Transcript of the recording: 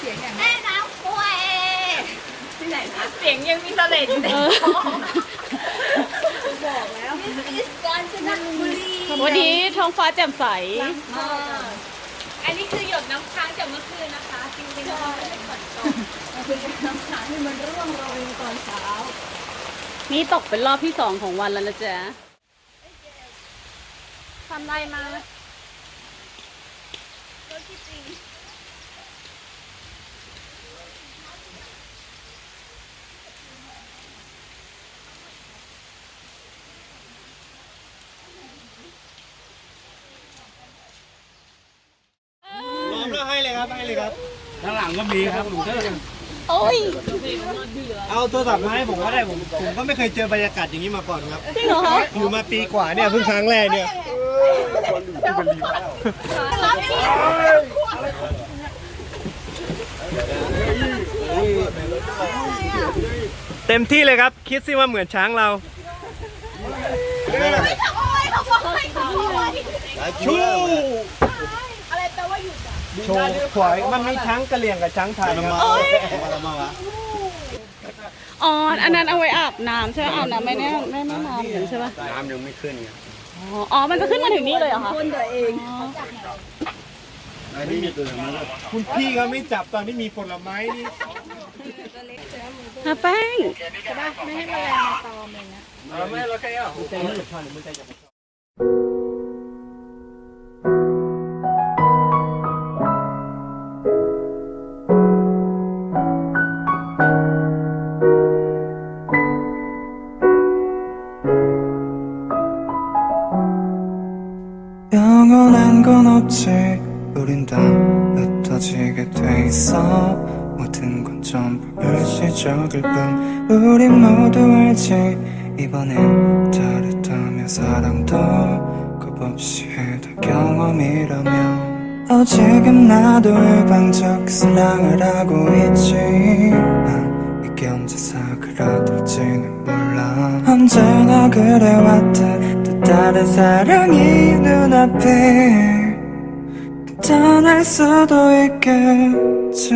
สียงอย่างแม่น้ำกล้วยที่ไหนนะเสียงยังมีเสลดอยู่ในท้องบอกแล้วมิสกาญจนบุรีวันนี้ท้องฟ้าแจ่มใสอันนี้คือหยดน้ำค้างจากเมื่อคืนนะคะจริงๆเราไม่ได้ฝนตกมันคือน้ำค้างที่มันร่วงโรยตอนเช้านี่ตกเป็นรอบที่2ของวันแล้วนะจ๊ะทำไรมาล้อมแล้วให้เลยครับให้เลยครับข้างหลังก็มีครับหนูเด้อ โอ้ย เอาโทรศัพท์มาให้ผมก็ได้ผมก็ไม่เคยเจอบรรยากาศอย่างนี้มาก่อนครับ จริงเหรอคะ อยู่มาปีกว่าเนี่ยเพิ่งครั้งแรกเนี่ยเต็มที่เลยครับคิดสิว่าเหมือนช้างเราชูอะไรแปลว่าหยุดอ่ะโชว์ขวายมันมีช้างกระเหลี่ยงกับช้างไทยครับ อ๋ออันนั้นเอาไว้อาบน้ำใช่ไหมอาบน้ำไม่แน่ไม่น้ำอย่างนี้ใช่ปะ น้ำยังไม่ขึ้นไง อ๋อมันจะขึ้นมาถึงนี่เลยเหรอคะคนตัวเอง ไม่มีตัวมันคุณพี่เขาไม่จับตอนที่มีผลไม้นี่ ฮะแป้ง ไม่ให้แมลงมาตอมเลยนะไม่เราแค่เอาใจไม่หยุดทอนมือใจจับ떠날수도있겠지